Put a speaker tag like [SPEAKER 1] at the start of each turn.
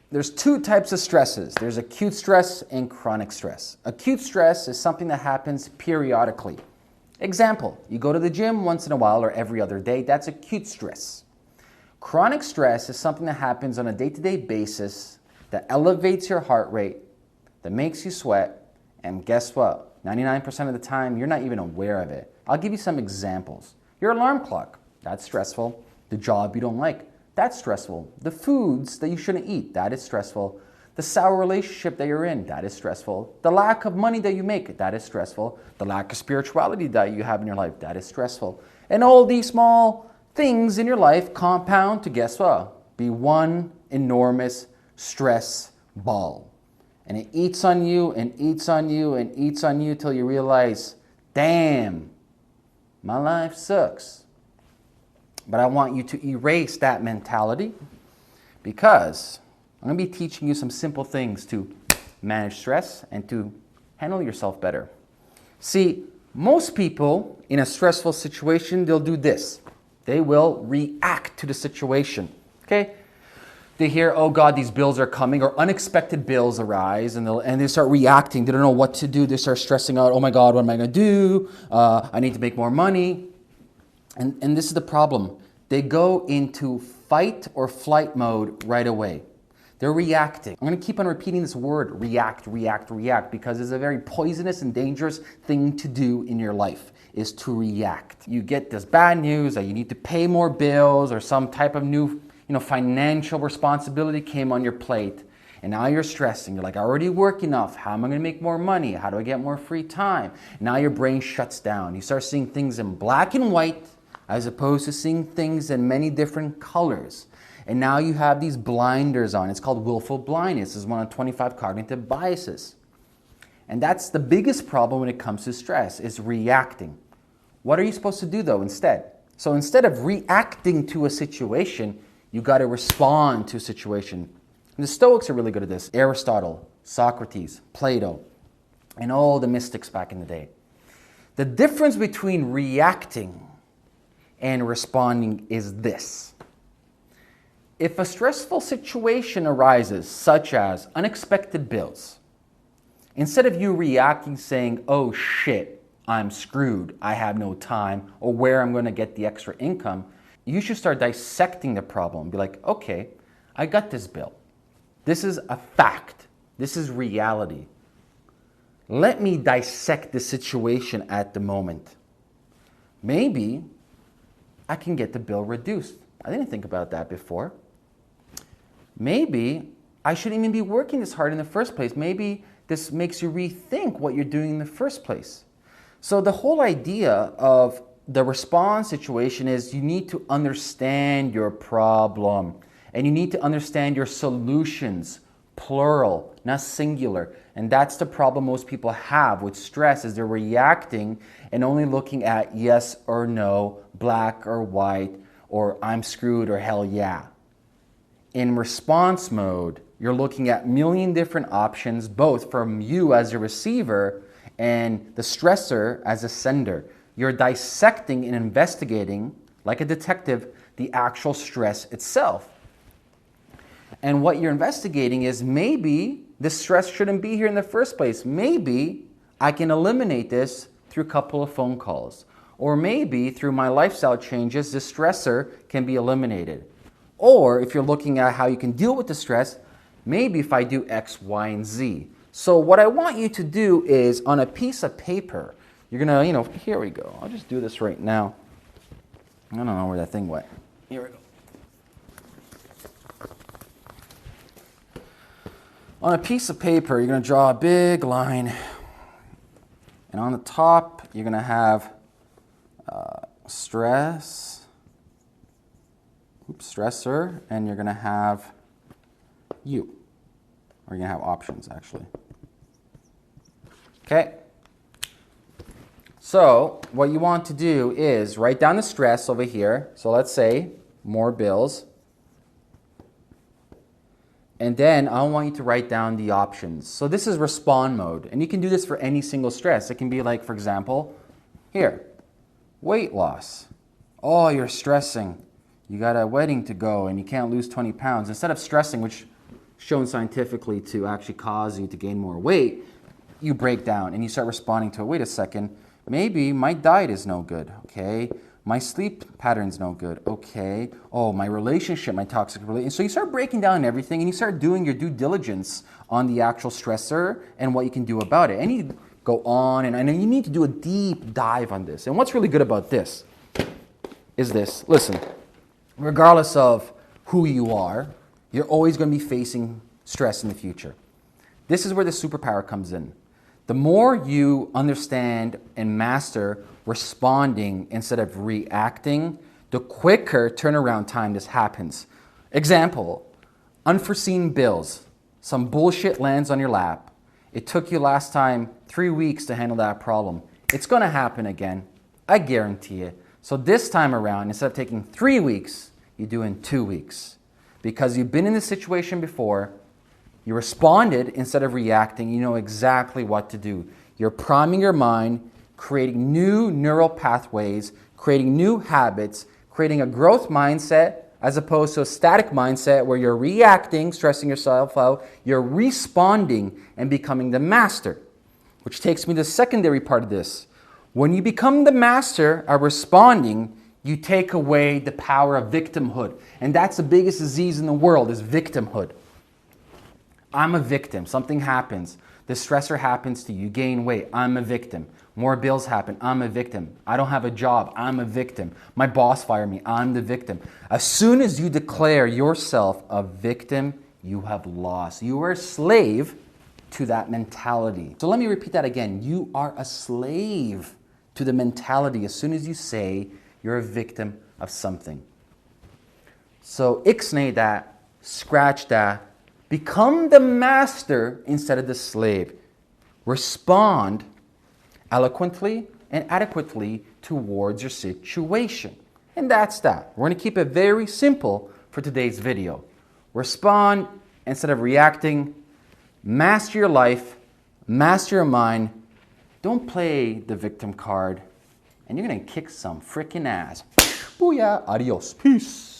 [SPEAKER 1] There's two types of stresses. There's acute stress and chronic stress. Acute stress is something that happens periodically. Example, you go to the gym once in a while or every other day. That's acute stress. Chronic stress is something that happens on a day-to-day basis that elevates your heart rate, that makes you sweat, and guess what? 99% of the time, you're not even aware of it. I'll give you some examples. Your alarm clock, that's stressful. The job you don't like, that's stressful. The foods that you shouldn't eat, that is stressful. The sour relationship that you're in, that is stressful. The lack of money that you make, that is stressful. The lack of spirituality that you have in your life, that is stressful. And all these small things in your life compound to, guess what? Be one enormous stress ball. And it eats on you and eats on you and eats on you till you realize, damn, my life sucks. But I want you to erase that mentality because I'm going to be teaching you some simple things to manage stress and to handle yourself better. See, most people in a stressful situation, they'll do this. They will react to the situation, okay? They hear, oh God, these bills are coming, or unexpected bills arise, and they start reacting. They don't know what to do. They start stressing out, oh my God, what am I going to do? I need to make more money. And this is the problem. They go into fight or flight mode right away. They're reacting. I'm going to keep on repeating this word, react, react, react, because it's a very poisonous and dangerous thing to do in your life, is to react. You get this bad news that you need to pay more bills or some type of new financial responsibility came on your plate. And now you're stressing. You're like, I already work enough. How am I going to make more money? How do I get more free time? Now your brain shuts down. You start seeing things in black and white as opposed to seeing things in many different colors. And now you have these blinders on. It's called willful blindness. It's one of 25 cognitive biases. And that's the biggest problem when it comes to stress, is reacting. What are you supposed to do though instead? So instead of reacting to a situation, you got to respond to a situation. And the Stoics are really good at this. Aristotle, Socrates, Plato, and all the mystics back in the day. The difference between reacting and responding is this. If a stressful situation arises, such as unexpected bills, instead of you reacting saying, oh shit, I'm screwed, I have no time, or where I'm going to get the extra income, you should start dissecting the problem. Be like, okay, I got this bill. This is a fact. This is reality. Let me dissect the situation at the moment. Maybe I can get the bill reduced. I didn't think about that before. Maybe I shouldn't even be working this hard in the first place. Maybe this makes you rethink what you're doing in the first place. So the whole idea of the response situation is you need to understand your problem and you need to understand your solutions, plural, not singular. And that's the problem most people have with stress, is they're reacting and only looking at yes or no, black or white, or I'm screwed or hell yeah. In response mode, you're looking at a million different options, both from you as a receiver and the stressor as a sender. You're dissecting and investigating, like a detective, the actual stress itself. And what you're investigating is, maybe this stress shouldn't be here in the first place. Maybe I can eliminate this through a couple of phone calls. Or maybe through my lifestyle changes, this stressor can be eliminated. Or if you're looking at how you can deal with the stress, maybe if I do X, Y, and Z. So what I want you to do is, on a piece of paper, you're going to, here we go. I'll just do this right now. I don't know where that thing went. Here we go. On a piece of paper, you're going to draw a big line. And on the top, you're going to have stressor, and you're going to have you. Or you're going to have options, actually. Okay? So what you want to do is write down the stress over here. So let's say more bills. And then I want you to write down the options. So this is respond mode. And you can do this for any single stress. It can be like, for example, here, weight loss. Oh, you're stressing. You got a wedding to go and you can't lose 20 pounds. Instead of stressing, which shown scientifically to actually cause you to gain more weight, you break down and you start responding to it. Wait a second, maybe my diet is no good, okay? My sleep pattern's no good, okay? Oh, my relationship, my toxic relationship. And so you start breaking down everything and you start doing your due diligence on the actual stressor and what you can do about it. And you go on and you need to do a deep dive on this. And what's really good about this is this. Listen, regardless of who you are, you're always going to be facing stress in the future. This is where the superpower comes in. The more you understand and master responding instead of reacting, the quicker turnaround time this happens. Example, unforeseen bills. Some bullshit lands on your lap. It took you last time 3 weeks to handle that problem. It's going to happen again. I guarantee it. So this time around, instead of taking 3 weeks, you do in 2 weeks. Because you've been in this situation before, you responded instead of reacting, you know exactly what to do. You're priming your mind, creating new neural pathways, creating new habits, creating a growth mindset as opposed to a static mindset where you're reacting, stressing yourself out, you're responding and becoming the master. Which takes me to the secondary part of this. When you become the master of responding, you take away the power of victimhood. And that's the biggest disease in the world, is victimhood. I'm a victim. Something happens. The stressor happens to you. You gain weight. I'm a victim. More bills happen. I'm a victim. I don't have a job. I'm a victim. My boss fired me. I'm the victim. As soon as you declare yourself a victim, you have lost. You are a slave to that mentality. So let me repeat that again. You are a slave to the mentality as soon as you say you're a victim of something. So ixnay that, scratch that, become the master instead of the slave. Respond eloquently and adequately towards your situation. And that's that. We're going to keep it very simple for today's video. Respond instead of reacting. Master your life. Master your mind. Don't play the victim card. And you're going to kick some freaking ass. Booyah. Adios. Peace.